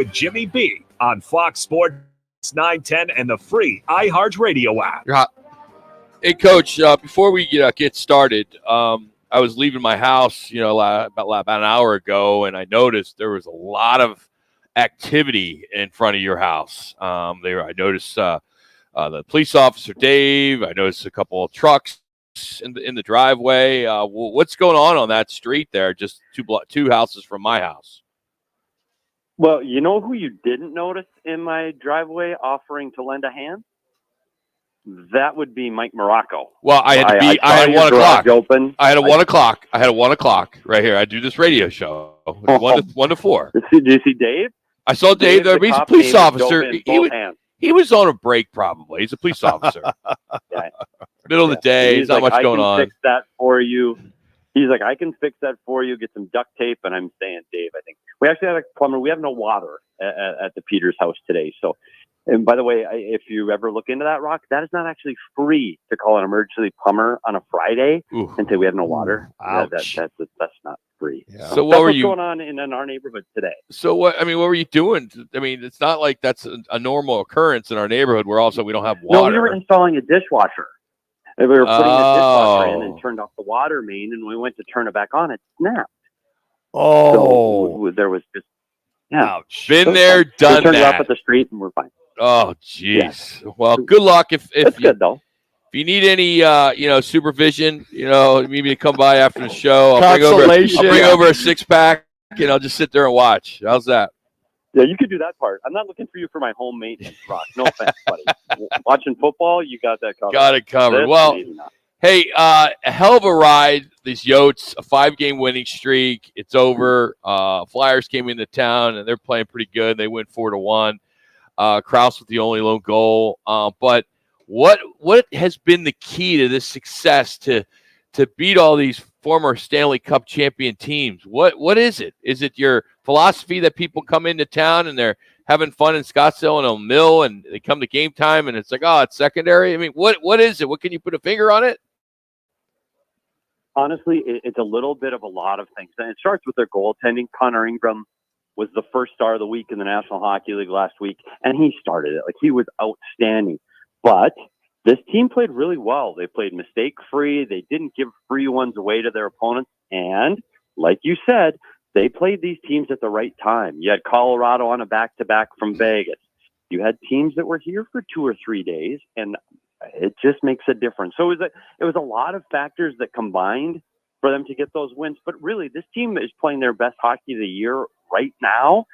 with Jimmy B on Fox Sports 910 and the free iHeartRadio app. You're hot. Hey, Coach, before we get started, I was leaving my house, about an hour ago, and I noticed there was a lot of activity in front of your house. I noticed the police officer, Dave. I noticed a couple of trucks in the driveway. What's going on that street there, just two houses from my house? Well, you know who you didn't notice in my driveway offering to lend a hand? That would be Mike Morocco. Well, I had 1 o'clock. Open. I had a 1 o'clock. I had a 1 o'clock right here. I do this radio show, 1 to 4. Did you see Dave? I saw Dave. He's a police officer. He was on a break probably. He's a police officer. Yeah. Middle of the day. There's not much going on. I can fix that for you. He's like, I can fix that for you. Get some duct tape. And I'm saying, Dave, I think we actually had a plumber. We have no water at the Peters house today. So, and by the way, if you ever look into that, Rock, that is not actually free to call an emergency plumber on a Friday and say we have no water. That's not free. Yeah. So what were you going on in our neighborhood today? So what were you doing? I mean, it's not like that's a normal occurrence in our neighborhood where also we don't have water. No, we were installing a dishwasher. We were putting the dishwasher in and turned off the water main, and we went to turn it back on. It snapped. Oh, so there was just ouch. Been there, done that. We turned it off at the street, and we're fine. Oh, jeez. Yeah. Well, good luck. If good though. If you need any, supervision, maybe to come by after the show. I'll bring over a 6-pack, and I'll just sit there and watch. How's that? Yeah, you could do that part. I'm not looking for you for my home maintenance, Rock. No offense, buddy. Watching football, you got that covered. Got it covered. Well, hey, a hell of a ride. These Yotes, a 5-game winning streak. It's over. Flyers came into town, and they're playing pretty good. They went 4-1. Krause with the only lone goal. But what has been the key to this success to beat all these former Stanley Cup champion teams? What is it? Is it your philosophy that people come into town and they're having fun in Scottsdale and O'Mill and they come to game time and it's like, oh, it's secondary? I mean, what is it? What can you put a finger on it? Honestly, it's a little bit of a lot of things. And it starts with their goaltending. Connor Ingram was the first star of the week in the National Hockey League last week, and he started it. Like, he was outstanding. But this team played really well. They played mistake-free. They didn't give free ones away to their opponents. And like you said, they played these teams at the right time. You had Colorado on a back-to-back from Vegas. You had teams that were here for 2 or 3 days, and it just makes a difference. So it was a lot of factors that combined for them to get those wins. But really, this team is playing their best hockey of the year right now,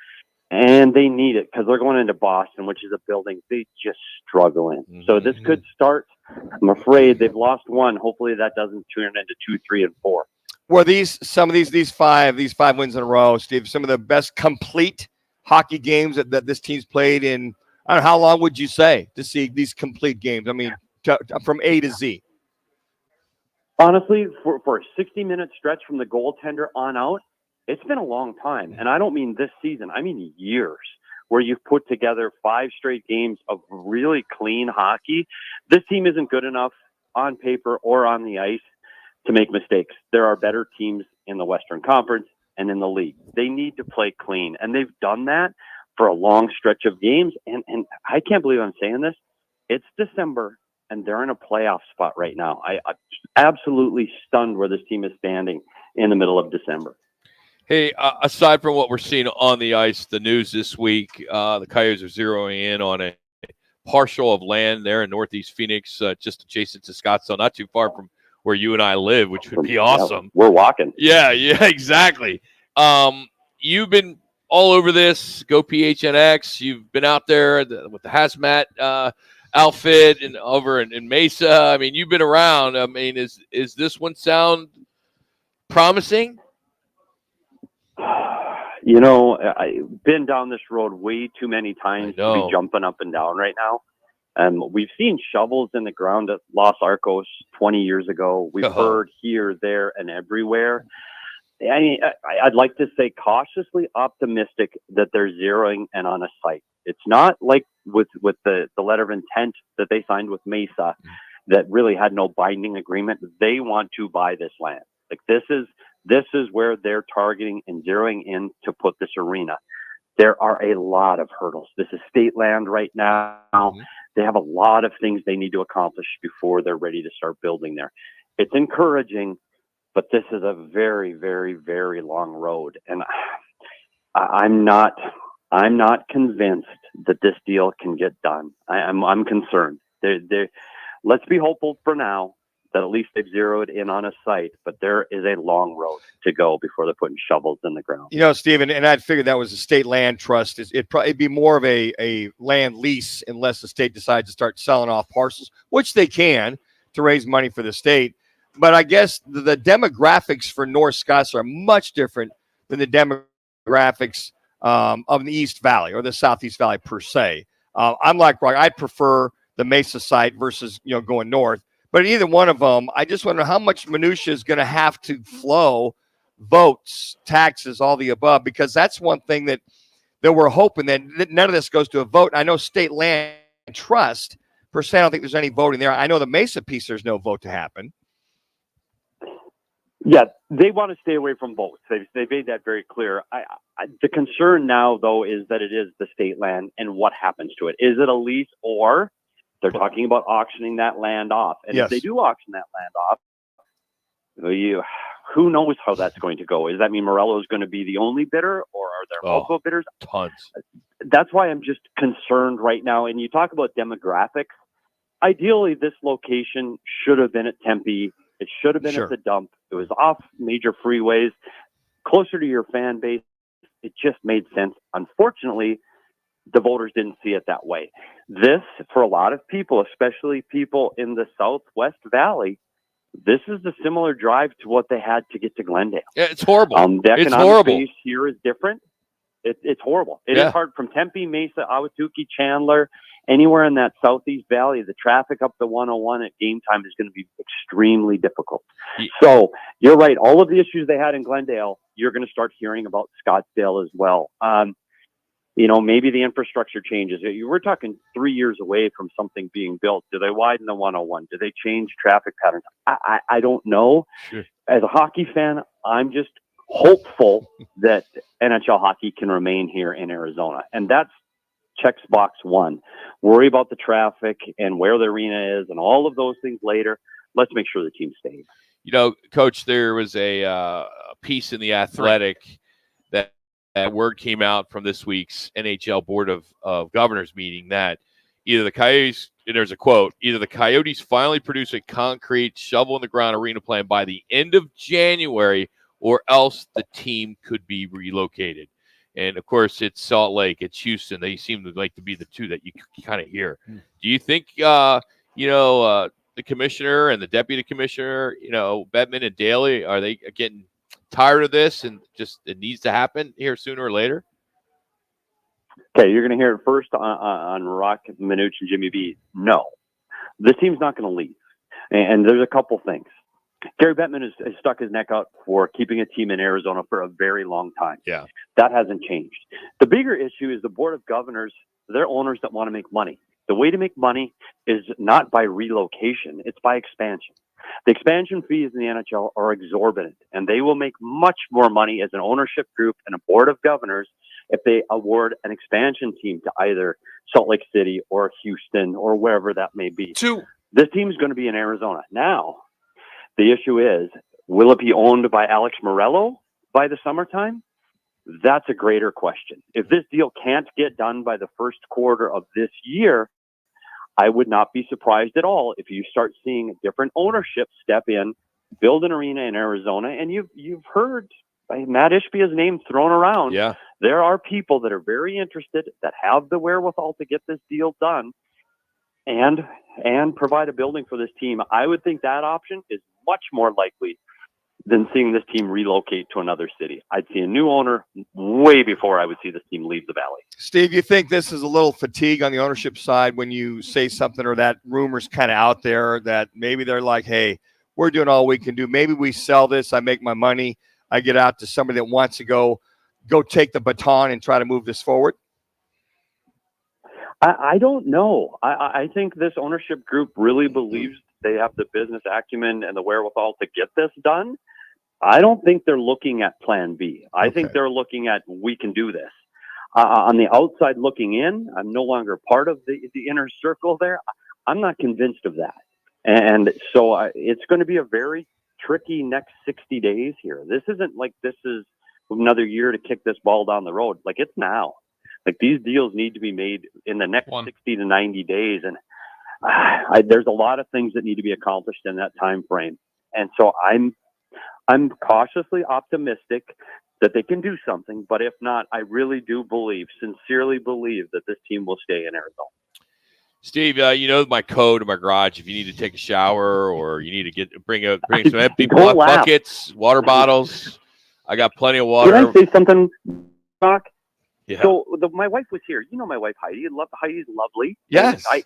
and they need it because they're going into Boston, which is a building they just struggle in. Mm-hmm. So this could start. I'm afraid they've lost one. Hopefully that doesn't turn into 2, 3, and 4. Were some of these five wins in a row, Steve, some of the best complete hockey games that this team's played in? I don't know, how long would you say to see these complete games? I mean, from A to Z. Honestly, for a 60-minute stretch from the goaltender on out, it's been a long time. And I don't mean this season. I mean years, where you've put together 5 straight games of really clean hockey. This team isn't good enough on paper or on the ice to make mistakes. There are better teams in the Western Conference and in the league. They need to play clean, and they've done that for a long stretch of games. And I can't believe I'm saying this. It's December, and they're in a playoff spot right now. I'm absolutely stunned where this team is standing in the middle of December. Hey, aside from what we're seeing on the ice, the news this week, the Coyotes are zeroing in on a parcel of land there in Northeast Phoenix, just adjacent to Scottsdale, not too far from where you and I live, which would be awesome. We're walking. Yeah, exactly. You've been all over this. Go PHNX. You've been out there with the hazmat outfit and over in Mesa. I mean, you've been around. I mean, is this one sound promising? I've been down this road way too many times to be jumping up and down right now. We've seen shovels in the ground at Los Arcos 20 years ago. We've heard here, there, and everywhere. I'd like to say cautiously optimistic that they're zeroing in on a site. It's not like with the letter of intent that they signed with Mesa that really had no binding agreement. They want to buy this land. Like, this is where they're targeting and zeroing in to put this arena. there are a lot of hurdles. This is state land right now. Mm-hmm. They have a lot of things they need to accomplish before they're ready to start building there. It's encouraging, but this is a very, very, very long road. And I'm not convinced that this deal can get done. I'm concerned. Let's be hopeful for now that at least they've zeroed in on a site, but there is a long road to go before they're putting shovels in the ground. You know, Stephen, and I figured that was a state land trust. It'd be more of a land lease unless the state decides to start selling off parcels, which they can to raise money for the state. But I guess the demographics for North Scots are much different than the demographics of the East Valley or the Southeast Valley per se. I'm like Rock. I prefer the Mesa site versus going north. But either one of them, I just wonder how much minutia is going to have to flow, votes, taxes, all the above, because that's one thing that we're hoping that none of this goes to a vote. I know state land trust per se. I don't think there's any voting there. I know the Mesa piece, there's no vote to happen. Yeah, they want to stay away from votes. They've made that very clear. The concern now, though, is that it is the state land and what happens to it. Is it a lease, or they're talking about auctioning that land off? And yes. If they do auction that land off, who knows how that's going to go? Does that mean Morello is going to be the only bidder, or are there multiple bidders? Tons. That's why I'm just concerned right now. And you talk about demographics. Ideally, this location should have been at Tempe. It should have been at the dump. It was off major freeways, closer to your fan base. It just made sense. Unfortunately, the voters didn't see it that way. This, for a lot of people, especially people in the Southwest Valley, this is a similar drive to what they had to get to Glendale. Yeah, it's horrible. The economic base here is different. It's horrible. It is hard from Tempe, Mesa, Ahwatukee, Chandler, anywhere in that Southeast Valley. The traffic up the 101 at game time is going to be extremely difficult. Yeah. So you're right. All of the issues they had in Glendale, you're going to start hearing about Scottsdale as well. Maybe the infrastructure changes. We're talking 3 years away from something being built. Do they widen the 101? Do they change traffic patterns? I don't know. Sure. As a hockey fan, I'm just hopeful that NHL hockey can remain here in Arizona. And that's checks box one. Worry about the traffic and where the arena is and all of those things later. Let's make sure the team stays. Coach, there was a piece in The Athletic that word came out from this week's NHL Board of Governors meeting that either the Coyotes, and there's a quote, either the Coyotes finally produce a concrete shovel-in-the-ground arena plan by the end of January, or else the team could be relocated. And, of course, it's Salt Lake, it's Houston. They seem to like to be the two that you kind of hear. Do you think, the commissioner and the deputy commissioner, Bettman and Daly, are they getting tired of this and just it needs to happen here sooner or later? Okay, you're going to hear it first on Rock, Minuch, and Jimmy B. No, the team's not going to leave. And there's a couple things. Gary Bettman has stuck his neck out for keeping a team in Arizona for a very long time. Yeah. That hasn't changed. The bigger issue is the Board of Governors, they're owners that want to make money. The way to make money is not by relocation, it's by expansion. The expansion fees in the NHL are exorbitant, and they will make much more money as an ownership group and a Board of Governors if they award an expansion team to either Salt Lake City or Houston or wherever that may be. This team is going to be in Arizona. Now, the issue is, will it be owned by Alex Morello by the summertime? That's a greater question. If this deal can't get done by the first quarter of this year, I would not be surprised at all if you start seeing different ownership step in, build an arena in Arizona, and you've heard Matt Ishbia's name thrown around. Yeah. There are people that are very interested that have the wherewithal to get this deal done and provide a building for this team. I would think that option is much more likely than seeing this team relocate to another city. I'd see a new owner way before I would see this team leave the Valley. Steve, you think this is a little fatigue on the ownership side when you say something or that rumor's kind of out there that maybe they're like, hey, we're doing all we can do. Maybe we sell this. I make my money. I get out to somebody that wants to go take the baton and try to move this forward? I don't know. I think this ownership group really believes they have the business acumen and the wherewithal to get this done. I don't think they're looking at plan B. I think they're looking at, we can do this. on the outside looking in, I'm no longer part of the inner circle there. I'm not convinced of that. And so it's going to be a very tricky next 60 days here. This isn't like this is another year to kick this ball down the road. Like, it's now. Like, these deals need to be made in the next 60 to 90 days. And there's a lot of things that need to be accomplished in that time frame. And so I'm cautiously optimistic that they can do something. But if not, I really do sincerely believe that this team will stay in Arizona. Steve, you know my code in my garage. If you need to take a shower or you need to bring some empty buckets, water bottles, I got plenty of water. Can I say something, Doc? Yeah. So my wife was here. You know my wife Heidi. Heidi's lovely. Yes. I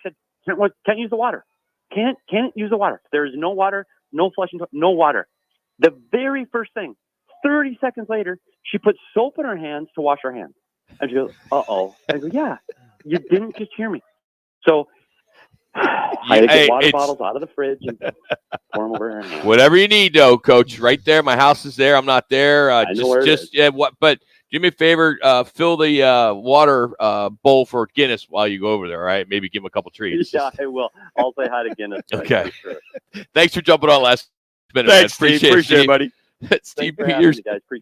said, can't use the water. Can't use the water. There is no water. No flushing. No water. The very first thing, 30 seconds later, she put soap in her hands to wash her hands. And she goes, "Uh-oh." I go, "Yeah, you didn't just hear me." So I had to get water bottles out of the fridge and pour them over her hands. Whatever you need, though, Coach. Right there. My house is there. I'm not there. But do me a favor. Fill the water bowl for Guinness while you go over there. All right. Maybe give him a couple treats. Yeah, I will. I'll say hi to Guinness. Okay. Sure. Thanks for jumping on last minute. Thanks, man. Appreciate it, buddy. Steve Thanks for having Peters. me, guys. Appreciate it.